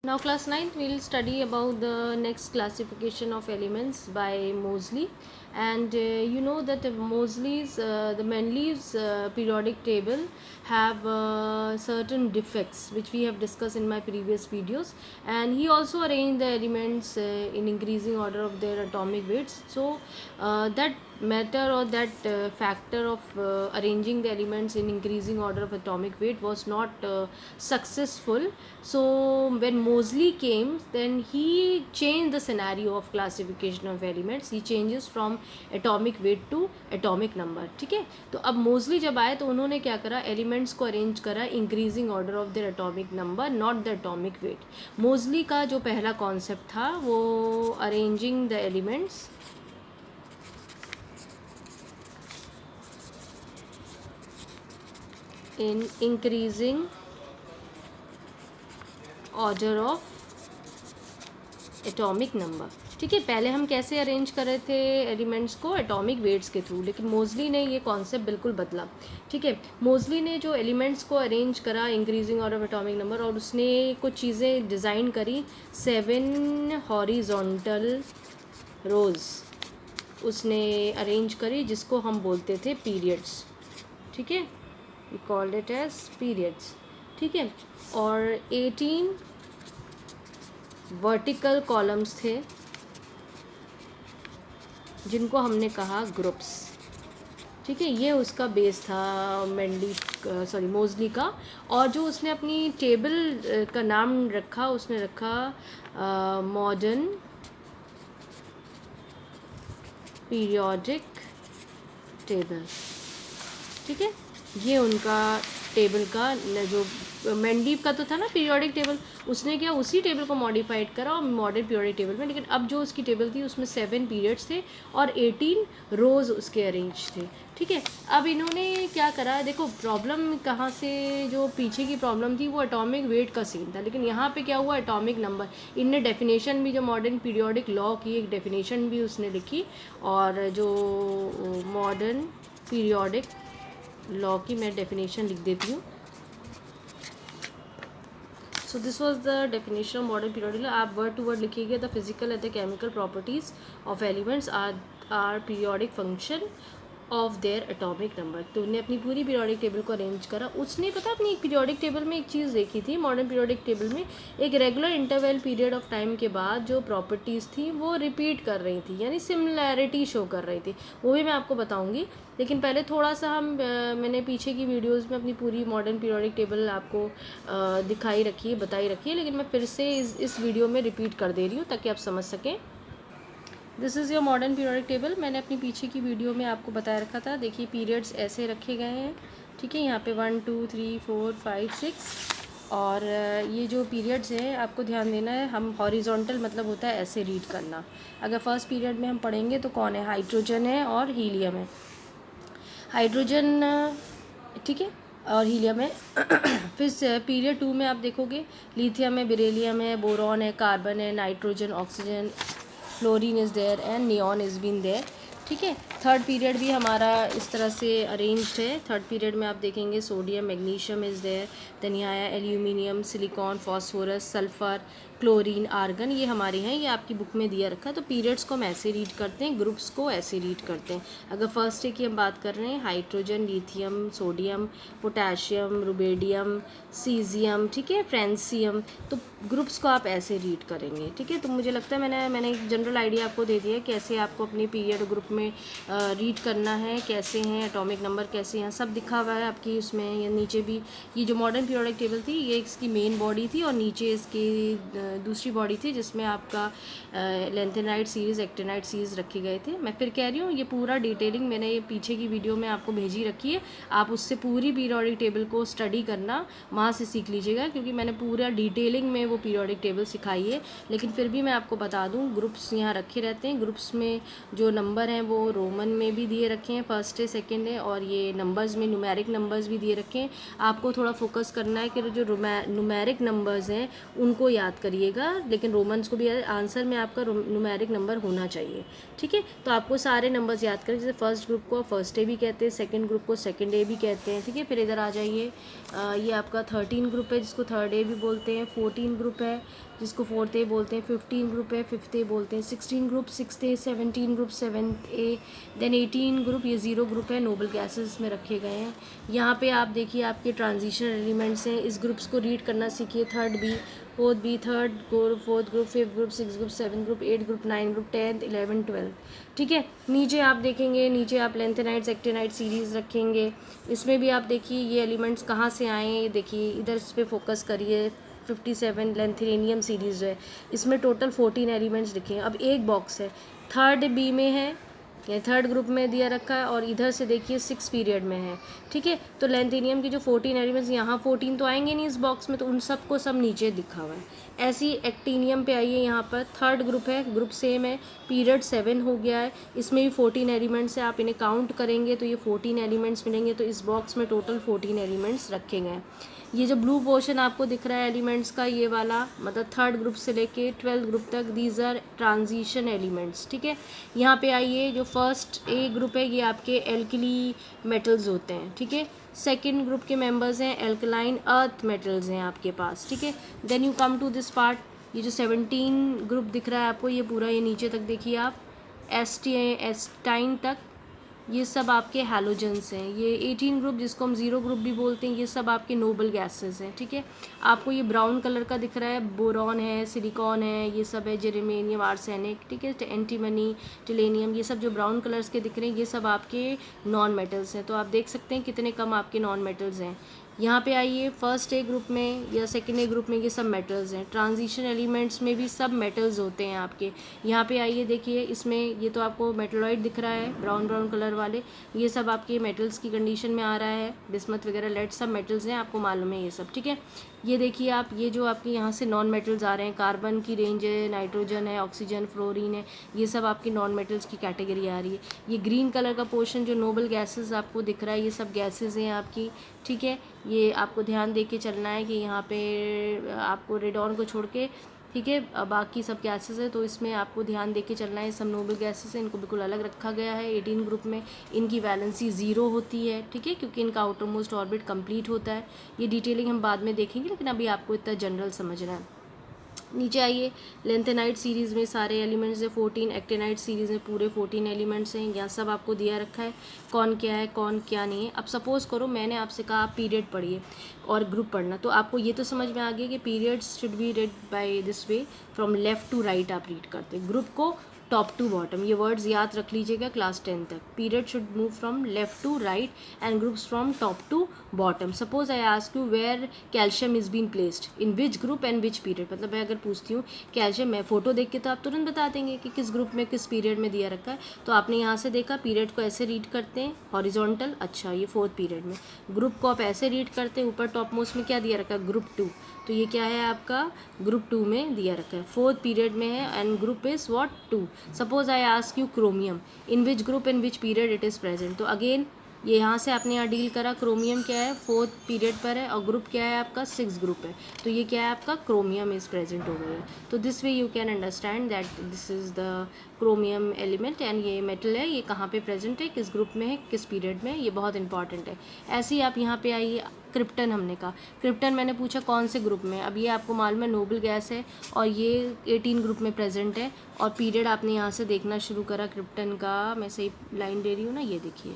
Now class 9th we will study about the next classification of elements by Moseley, and you know that the Mendeley's periodic table have certain defects which we have discussed in my previous videos, and he also arranged the elements in increasing order of their atomic weights. So that matter or that factor of arranging the elements in increasing order of atomic weight was not successful. So when Moseley came, then he changed the scenario of classification of elements. He changes from atomic weight to atomic number. ठीक है, तो अब mostly जब आए तो उन्होंने क्या करा, एलिमेंट्स को अरेंज करा increasing order of their atomic number, not the atomic weight. Mostly का जो पहला कॉन्सेप्ट था वो arranging the elements in increasing order of atomic number. ठीक है, पहले हम कैसे अरेंज कर रहे थे एलिमेंट्स को, एटॉमिक वेट्स के थ्रू, लेकिन मोस्टली ने ये कॉन्सेप्ट बिल्कुल बदला। ठीक है, मोस्टली ने जो एलिमेंट्स को अरेंज करा increasing order of atomic number, और उसने कुछ चीज़ें डिज़ाइन करी, 7 हॉरिजॉन्टल रोज उसने अरेंज करी जिसको हम बोलते थे पीरियड्स। ठीक है, we called it as periods. ठीक है, और 18 वर्टिकल कॉलम्स थे जिनको हमने कहा ग्रुप्स। ठीक है, ये उसका बेस था मोस्टली का। और जो उसने अपनी टेबल का नाम रखा, उसने रखा मॉडर्न पीरियोडिक टेबल। ठीक है, ये उनका टेबल का जो मेंडलीव का तो था ना पीरियोडिक टेबल, उसने क्या उसी टेबल को मॉडिफाइड करा और मॉडर्न पीरियोडिक टेबल में। लेकिन अब जो उसकी टेबल थी उसमें 7 पीरियड्स थे और 18 रोज उसके अरेंज थे। ठीक है, अब इन्होंने क्या करा, देखो प्रॉब्लम कहाँ से, जो पीछे की प्रॉब्लम थी वो एटॉमिक वेट का सीन था, लेकिन यहाँ पे क्या हुआ, एटॉमिक नंबर। इनने डेफिनेशन भी, जो मॉडर्न पीरियोडिक लॉ की एक डेफिनेशन भी उसने लिखी, और जो मॉडर्न पीरियोडिक लॉ की मैं डेफिनेशन लिख देती हूँ। So this was the definition of modern periodic law. आप वर्ड टू वर्ड लिखिएगा, the physical and the chemical properties of elements are periodic function of their atomic number. तो उन्हें अपनी पूरी पीरियोडिक टेबल को अरेंज करा। उसने पता अपनी पीरियोडिक टेबल में एक चीज़ देखी थी, मॉडर्न पीरियोडिक टेबल में एक regular interval period of time के बाद जो प्रॉपर्टीज़ थी वो रिपीट कर रही थी, यानी सिमिलैरिटी शो कर रही थी। वो भी मैं आपको बताऊंगी, लेकिन पहले थोड़ा सा मैंने पीछे की वीडियोज़ में अपनी पूरी मॉडर्न पीरियोडिक टेबल आपको दिखाई रखी है, बताई रखी है, लेकिन मैं फिर से इस वीडियो में रिपीट कर दे रही हूँ ताकि आप समझ सकें। This is your modern periodic table. मैंने अपनी पीछे की वीडियो में आपको बताया रखा था। देखिए पीरियड्स ऐसे रखे गए हैं। ठीक है, यहाँ पे 1 2 3 4 5 6, और ये जो पीरियड्स हैं आपको ध्यान देना है, हम हॉरिजॉन्टल मतलब होता है ऐसे रीड करना। अगर फर्स्ट पीरियड में हम पढ़ेंगे तो कौन है, हाइड्रोजन है और हीलियम है। हाइड्रोजन, ठीक है, और हीलियम है। फिर पीरियड 2 में आप देखोगे लिथियम है, बेरिलियम है, बोरॉन है, कार्बन है, nitrogen, oxygen, fluorine is there and neon is been there. ठीक है, थर्ड पीरियड भी हमारा इस तरह से अरेंज्ड है। थर्ड पीरियड में आप देखेंगे sodium, magnesium is there, then यहाँ आया aluminium, silicon, phosphorus, sulphur, chlorine, argon, ये हमारे हैं, ये आपकी बुक में दिया रखा है। तो पीरियड्स को हम ऐसे रीड करते हैं, ग्रुप्स को ऐसे रीड करते हैं। अगर फर्स्ट डे की हम बात कर रहे हैं, hydrogen, lithium, sodium, potassium, rubidium, caesium, ठीक है, फ्रेंसियम, तो ग्रुप्स को आप ऐसे रीड करेंगे। ठीक है, तो मुझे लगता है मैंने एक जनरल आइडिया आपको दे दिया है कैसे आपको अपने पीरियड ग्रुप में रीड करना है, कैसे हैं एटॉमिक नंबर, कैसे हैं, सब दिखा हुआ है आपकी उसमें। या नीचे भी ये जो मॉडर्न पीरियोडिक टेबल थी ये इसकी मेन बॉडी थी, और नीचे इसकी दूसरी बॉडी थी जिसमें आपका लेंथेनाइट सीरीज़, एक्टिनाइट सीरीज़ रखे गए थे। मैं फिर कह रही हूँ ये पूरा डिटेलिंग मैंने ये पीछे की वीडियो में आपको भेजी रखी है, आप उससे पूरी पीरियोडिक टेबल को स्टडी करना, वहाँ से सीख लीजिएगा, क्योंकि मैंने पूरा डिटेलिंग में वो पीरियोडिक टेबल सिखाई है। लेकिन फिर भी मैं आपको बता दूँ, ग्रुप्स यहाँ रखे रहते हैं। ग्रुप्स में जो नंबर हैं वो रोमन में भी दिए रखे हैं, फर्स्ट है, सेकेंड है, और ये नंबर्स में न्यूमेरिक नंबर्स भी दिए रखे हैं। आपको थोड़ा फोकस करना है कि जो न्यूमेरिक नंबर्स हैं उनको याद करिएगा, लेकिन रोमन्स को भी आंसर में आपका न्यूमेरिक नंबर होना चाहिए। ठीक है, तो आपको सारे नंबर्स याद करें, जैसे फर्स्ट ग्रुप को फर्स्ट ए भी कहते हैं, सेकंड ग्रुप को सेकंड ए भी कहते हैं। ठीक है, फिर इधर आ जाइए, ये आपका 13 ग्रुप है जिसको थर्ड ए भी बोलते हैं, 14 ग्रुप है जिसको 4th ए बोलते हैं, 15 ग्रुप है 5th ए बोलते हैं, 16 ग्रुप 6th ए, 17 ग्रुप 7th ए, देन 18 ग्रुप ये 0 ग्रुप है, नोबल गैसेस में रखे गए हैं। यहाँ पे आप देखिए आपके ट्रांजिशन एलिमेंट्स हैं, इस ग्रुप्स को रीड करना सीखिए। 3rd B, 4th B, 3rd group, 4th group, 5th group, 6th group, 7th group, 8th group, 9th group, 10th, 11th, 12th, ठीक है। नीचे आप देखेंगे, नीचे आप लेंथेनाइट्स एक्टिनाइट सीरीज़ रखेंगे। इसमें भी आप देखिए ये एलिमेंट्स कहाँ से आए हैं, ये देखिए इधर इस पर फोकस करिए। 57 लेंथेनियम सीरीज़ है, इसमें टोटल 14 एलिमेंट्स लिखे हैं। अब एक बॉक्स है 3rd बी में है, ये 3rd ग्रुप में दिया रखा है, और इधर से देखिए 6 पीरियड में है, ठीक है। तो लेंथेनियम की जो 14 एलिमेंट्स, यहाँ 14 तो आएंगे नहीं इस बॉक्स में, तो उन सबको सब नीचे दिखा हुआ है। ऐसी एक्टिनियम पे आइए, यहाँ पर 3rd ग्रुप है, ग्रुप सेम है, पीरियड 7 हो गया है, इसमें भी 14 एलिमेंट्स है। आप इन्हें काउंट करेंगे तो ये 14 एलिमेंट्स मिलेंगे, तो इस बॉक्स में टोटल 14 एलिमेंट्स रखे गए हैं। ये जो ब्लू पोर्शन आपको दिख रहा है एलिमेंट्स का, ये वाला मतलब 3rd ग्रुप से लेके 12th ग्रुप तक, दीज आर ट्रांजिशन एलिमेंट्स, ठीक है। यहाँ पे आइए, जो फर्स्ट ए ग्रुप है ये आपके एल्कली मेटल्स होते हैं, ठीक है। 2nd ग्रुप के मेंबर्स हैं एल्कलाइन अर्थ मेटल्स हैं आपके पास, ठीक है। Then you come to this part, ये जो 17 ग्रुप दिख रहा है आपको, ये पूरा ये नीचे तक देखिए आप, एस्टाइन तक, ये सब आपके हैलोजेंस हैं। ये 18 ग्रुप जिसको हम 0 ग्रुप भी बोलते हैं, ये सब आपके नोबल गैसेस हैं, ठीक है। आपको ये ब्राउन कलर का दिख रहा है, बोरॉन है, सिलिकॉन है, ये सब है, जेरेमेनियम, आर्सेनिक, ठीक है, एंटीमनी, टिलेनियम, ये सब जो ब्राउन कलर्स के दिख रहे हैं ये सब आपके नॉन मेटल्स हैं। तो आप देख सकते हैं कितने कम आपके नॉन मेटल्स हैं। यहाँ पे आइए, फर्स्ट ए ग्रुप में या सेकेंड ए ग्रुप में ये सब मेटल्स हैं। ट्रांजिशन एलिमेंट्स में भी सब मेटल्स होते हैं आपके। यहाँ पे आइए देखिए, इसमें ये तो आपको मेटलॉइड दिख रहा है ब्राउन ब्राउन कलर वाले, ये सब आपके मेटल्स की कंडीशन में आ रहा है। बिस्मथ वगैरह लेड सब मेटल्स हैं, आपको मालूम है ये सब, ठीक है। ये देखिए आप, ये जो आपके यहाँ से नॉन मेटल्स आ रहे हैं, कार्बन की रेंज है, नाइट्रोजन है, ऑक्सीजन, फ्लोरीन है, ये सब आपकी नॉन मेटल्स की कैटेगरी आ रही है। ये ग्रीन कलर का पोर्शन जो नोबल गैसेस आपको दिख रहा है, ये सब गैसेस हैं आपकी, ठीक है। ये आपको ध्यान दे के चलना है कि यहाँ पे आपको रेडॉन को छोड़ के, ठीक है, बाकी सब गैसेस है, तो इसमें आपको ध्यान दे के चलना है। सब नोबल गैसेस हैं, इनको बिल्कुल अलग रखा गया है। 18 ग्रुप में इनकी वैलेंसी 0 होती है, ठीक है, क्योंकि इनका आउटर मोस्ट ऑर्बिट कंप्लीट होता है। ये डिटेलिंग हम बाद में देखेंगे, लेकिन अभी आपको इतना जनरल समझना है। नीचे आइए, लेंथेनाइट सीरीज़ में सारे एलिमेंट्स हैं 14, एक्टिनाइट सीरीज़ में पूरे 14 एलिमेंट्स हैं। यहाँ सब आपको दिया रखा है कौन क्या है कौन क्या नहीं है। अब सपोज़ करो मैंने आपसे कहा आप पीरियड पढ़िए और ग्रुप पढ़ना, तो आपको ये तो समझ में आ गया कि periods should be read by this way, from left to right आप रीड करते। ग्रुप को टॉप टू बॉटम, ये वर्ड्स याद रख लीजिएगा क्लास 10 तक। Period should move from left to right and groups from top to bottom. Suppose I ask you where calcium is been placed in which group and which period, मतलब मैं अगर पूछती हूँ कैल्शियम, मैं फोटो देख के तो आप तुरंत बता देंगे कि किस ग्रुप में किस पीरियड में दिया रखा है। तो आपने यहाँ से देखा पीरियड को ऐसे रीड करते हैं हॉरिजॉन्टल, अच्छा ये 4th पीरियड में। ग्रुप को आप ऐसे रीड करते हैं, ऊपर टॉप मोस्ट में क्या दिया रखा है, ग्रुप 2, तो ये क्या है आपका ग्रुप 2 में दिया रखा है, 4th पीरियड में है, and group is what 2। Suppose I ask you chromium in which group in which period it is present, तो अगेन ये यहाँ से आपने यहाँ डील करा, क्रोमियम क्या है 4th पीरियड पर है और ग्रुप क्या है आपका 6th ग्रुप है, तो ये क्या है आपका क्रोमियम इज़ प्रेजेंट हो गया। तो this way you can understand that this is the chromium element and ये मेटल है, ये कहाँ पे प्रेजेंट है, किस ग्रुप में है, किस पीरियड में, ये बहुत इंपॉर्टेंट है। ऐसे ही आप यहाँ पे आइए, क्रिप्टन हमने कहा, क्रिप्टन मैंने पूछा कौन से ग्रुप में, अब ये आपको मालूम है नोबल गैस है और ये 18 ग्रुप में प्रेजेंट है, और पीरियड आपने यहाँ से देखना शुरू करा क्रिप्टन का, मैं सही लाइन दे रही हूँ ना, ये देखिए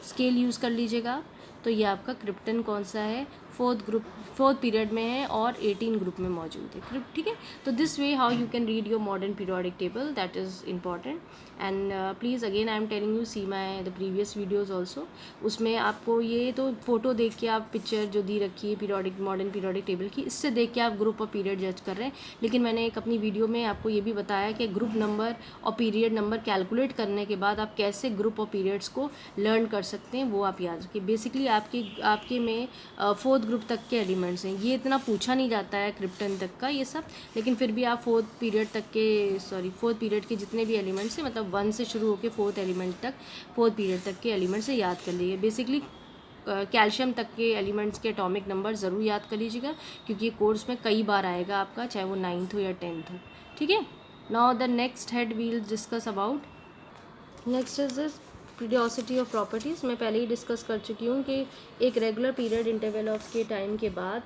स्केल यूज़ कर लीजिएगा। तो ये आपका क्रिप्टन कौन सा है, 4th पीरियड में है और 18 ग्रुप में मौजूद है, ठीक है। तो this way how you can read your modern periodic table, that is important. And please again I am telling you see my the previous videos also, उसमें आपको ये तो फोटो देख के आप पिक्चर जो दी रखी है पीरियोडिक मॉडर्न पीरियोडिक टेबल की, इससे देख के आप ग्रुप और पीरियड जज कर रहे हैं। लेकिन मैंने एक अपनी वीडियो में आपको ये भी बताया कि ग्रुप नंबर और पीरियड नंबर कैलकुलेट करने के बाद आप कैसे ग्रुप और पीरियड्स को लर्न कर सकते हैं, वो आप याद रखिए। बेसिकली आपके में 4th ग्रुप तक के एलिमेंट्स हैं, ये इतना पूछा नहीं जाता है क्रिप्टन तक का ये सब, लेकिन फिर भी आप 4th पीरियड के जितने भी एलिमेंट्स हैं, मतलब 1 से शुरू होकर 4th एलिमेंट तक, 4th पीरियड तक के एलिमेंट्स से याद कर लीजिए। बेसिकली कैल्शियम तक के एलिमेंट्स के एटॉमिक नंबर ज़रूर याद कर लीजिएगा, क्योंकि ये कोर्स में कई बार आएगा आपका, चाहे वो 9th हो या 10th हो, ठीक है। Now the next head we'll discuss about, next is this periodicity of properties मैं पहले ही डिस्कस कर चुकी हूँ कि एक रेगुलर पीरियड इंटरवल ऑफ के टाइम के बाद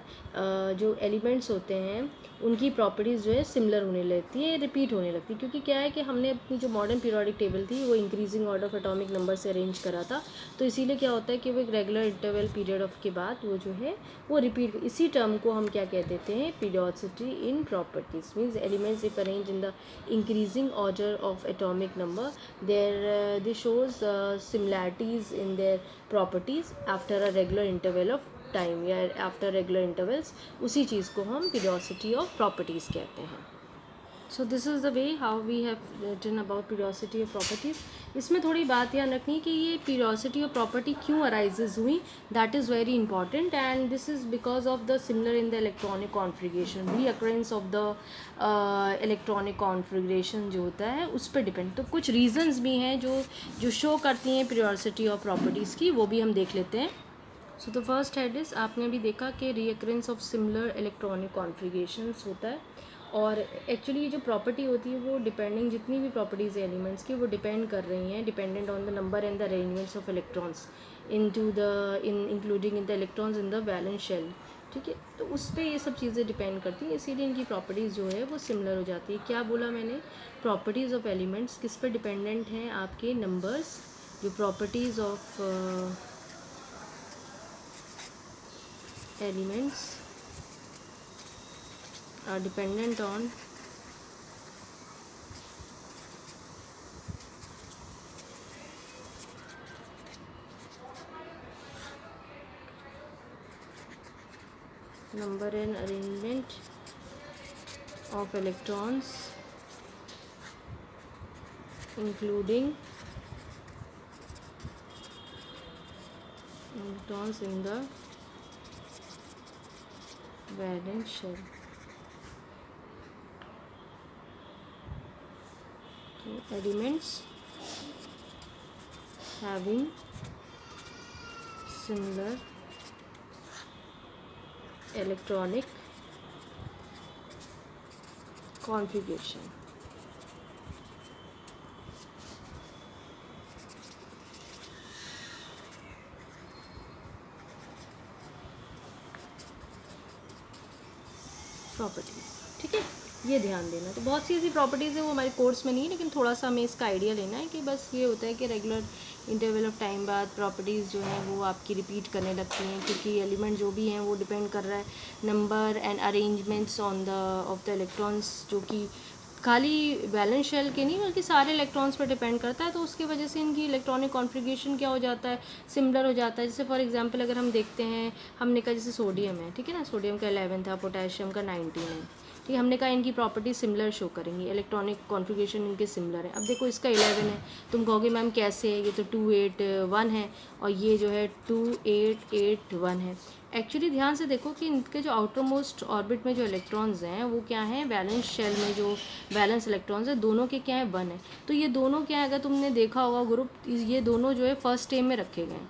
जो एलिमेंट्स होते हैं उनकी प्रॉपर्टीज़ जो है सिमिलर होने लगती है, रिपीट होने लगती है, क्योंकि क्या है कि हमने अपनी जो मॉडर्न पीरियोडिक टेबल थी वो increasing order of atomic number से अरेंज करा था। तो इसीलिए क्या होता है कि वो एक रेगुलर इंटरवल पीरियड ऑफ के बाद वो जो है वो रिपीट, इसी टर्म को हम क्या कह देते हैं, periodicity in properties. Means elements if arrange in the increasing order of atomic number there they shows similarities in their properties after a regular interval of time या आफ्टर रेगुलर इंटरवल्स, उसी चीज़ को हम पीरियोडिसिटी ऑफ प्रॉपर्टीज़ कहते हैं। So this is the way how we have written about periodicity of properties. इसमें थोड़ी बात ध्यान रखनी कि ये पीरियोडिसिटी ऑफ प्रॉपर्टी क्यों अराइजेज हुई, that is very important, and this is because of the similar in the electronic configuration, reoccurrence of the electronic configuration जो होता है उस पर डिपेंड। तो कुछ रीजंस भी हैं जो शो करती हैं पीरियोडिसिटी ऑफ प्रॉपर्टीज़ की, वो भी हम देख लेते हैं। So the first head is, आपने भी देखा कि recurrence of similar electronic configurations होता है, और एक्चुअली ये जो प्रॉपर्टी होती है वो डिपेंडिंग, जितनी भी प्रॉपर्टीज़ है एलिमेंट्स की वो डिपेंड कर रही हैं, dependent on the number and the arrangements of electrons including in the electrons in the valence shell. ठीक है, तो उस पर ये सब चीज़ें डिपेंड करती हैं, इसीलिए इनकी प्रॉपर्टीज़ जो है वो सिमिलर हो जाती है। क्या बोला मैंने, प्रॉपर्टीज़ ऑफ एलिमेंट्स किस पर डिपेंडेंट हैं, आपके नंबर्स। जो properties of elements are dependent on number and arrangement of electrons including electrons in the valence shell. Elements having similar electronic configuration. Properties, ठीक है, ये ध्यान देना। तो बहुत सी ऐसी प्रॉपर्टीज़ है वो हमारे कोर्स में नहीं है, लेकिन थोड़ा सा हमें इसका आइडिया लेना है कि बस ये होता है कि रेगुलर इंटरवल ऑफ टाइम बाद प्रॉपर्टीज़ जो हैं वो आपकी रिपीट करने लगती हैं, क्योंकि एलिमेंट जो भी हैं वो डिपेंड कर रहा है number and arrangements on the of the electrons, जो कि खाली वैलेंस शेल के नहीं बल्कि सारे इलेक्ट्रॉन्स पर डिपेंड करता है। तो उसकी वजह से इनकी इलेक्ट्रॉनिक कॉन्फ़िगरेशन क्या हो जाता है, सिमिलर हो जाता है। जैसे फॉर एग्जांपल अगर हम देखते हैं, हमने कहा जैसे सोडियम है, ठीक है ना, सोडियम का 11 था, पोटेशियम का 19 है, ठीक है, हमने कहा इनकी प्रॉपर्टी सिमिलर शो करेंगी, इलेक्ट्रॉनिक कॉन्फ़िगरेशन इनके सिमिलर है। अब देखो इसका 11 है, तुम कहोगे मैम कैसे है, ये तो 281 है और ये जो है 2881 है। एक्चुअली ध्यान से देखो कि इनके जो आउटर मोस्ट ऑर्बिट में जो इलेक्ट्रॉन्स हैं वो क्या हैं, वैलेंस शेल में जो वैलेंस इलेक्ट्रॉन्स हैं दोनों के क्या है 1 है। तो ये दोनों क्या है, अगर तुमने देखा होगा ग्रुप, ये दोनों जो है फर्स्ट टेम में रखे गए हैं,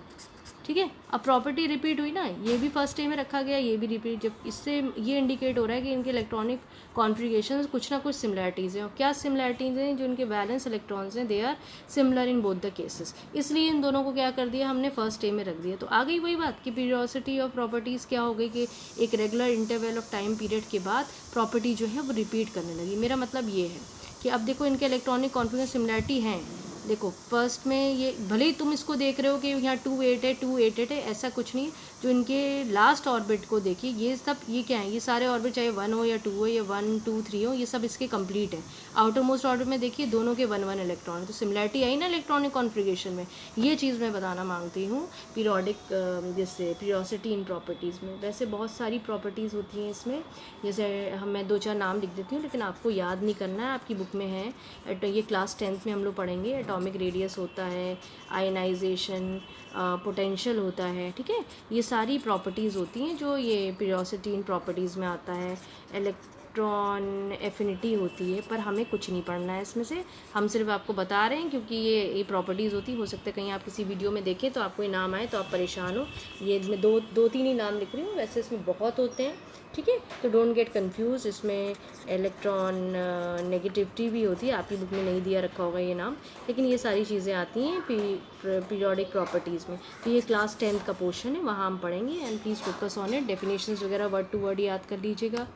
ठीक है। अब प्रॉपर्टी रिपीट हुई ना, ये भी फर्स्ट टेम में रखा गया, ये भी रिपीट, जब इससे ये इंडिकेट हो रहा है कि इनके इलेक्ट्रॉनिक कॉन्फ़िगरेशन कुछ ना कुछ सिमिलैरिटीज़ हैं। और क्या सिमिलैरिटीज़ हैं, जो इनके वैलेंस इलेक्ट्रॉन्स हैं they are similar in both the cases, इसलिए इन दोनों को क्या कर दिया हमने फर्स्ट टेम में रख दिया। तो आ गई वही बात कि पीरियोडिसिटी ऑफ प्रॉपर्टीज़ क्या हो गई कि एक regular interval of time period के बाद प्रॉपर्टी जो है वो रिपीट करने लगी। मेरा मतलब ये है कि अब देखो इनके इलेक्ट्रॉनिक कॉन्फ़िगरेशन सिमिलैरिटी हैं। देखो फर्स्ट में ये भले ही तुम इसको देख रहे हो कि यहाँ 28 है 288 है, ऐसा कुछ नहीं। जो इनके लास्ट ऑर्बिट को देखिए, ये सब ये क्या है, ये सारे ऑर्बिट चाहे 1 हो या 2 हो या 1 2 3 हो, ये सब इसके कंप्लीट है। आउटर मोस्ट ऑर्बिट में देखिए दोनों के 1 1 इलेक्ट्रॉन है, तो सिमिलैरिटी आई ना इलेक्ट्रॉनिक कॉन्फ़िगरेशन में। ये चीज़ मैं बताना मांगती हूँ पीरियोडिक जैसे पीरियोडिसिटी इन प्रॉपर्टीज़ में। वैसे बहुत सारी प्रॉपर्टीज़ होती हैं इसमें, जैसे मैं 2-4 नाम लिख देती हूँ, लेकिन आपको याद नहीं करना है, आपकी बुक में है, ये क्लास 10th में हम लोग पढ़ेंगे। एटॉमिक रेडियस होता है, आयनाइजेशन, पोटेंशियल होता है, ठीक है, ये सारी प्रॉपर्टीज़ होती हैं जो ये पीरियोडिसिटी इन प्रॉपर्टीज़ में आता है। इलेक्ट्रॉन एफिनिटी होती है, पर हमें कुछ नहीं पढ़ना है इसमें से, हम सिर्फ आपको बता रहे हैं क्योंकि ये प्रॉपर्टीज़ होती हो सकता है कहीं आप किसी वीडियो में देखें तो आपको नाम आए तो आप परेशान हो। ये मैं दो तीन ही नाम लिख रही हूँ, वैसे इसमें बहुत होते हैं, ठीक है, तो डोंट गेट कंफ्यूज। इसमें इलेक्ट्रॉन नेगेटिविटी भी होती है, आपकी बुक में नहीं दिया रखा होगा ये नाम, लेकिन ये सारी चीज़ें आती हैं पीरियोडिक प्रॉपर्टीज़ में। तो ये क्लास 10th का पोर्शन है, वहाँ हम पढ़ेंगे, and please focus on it. Definitions वगैरह वर्ड टू वर्ड याद कर लीजिएगा,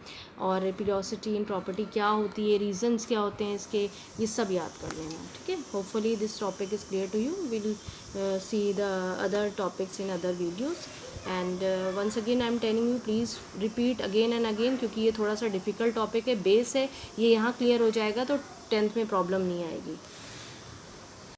और पीरियोडिसिटी इन प्रॉपर्टी क्या होती है, रीजंस क्या होते हैं इसके, ये सब याद कर लेना, ठीक है। Hopefully this topic is clear to you. Will see the other topics in other videos, and once again I am telling you please repeat again and again, क्योंकि ये थोड़ा सा डिफ़िकल्ट टॉपिक है, बेस है, ये यहाँ क्लियर हो जाएगा तो 10th में प्रॉब्लम नहीं आएगी।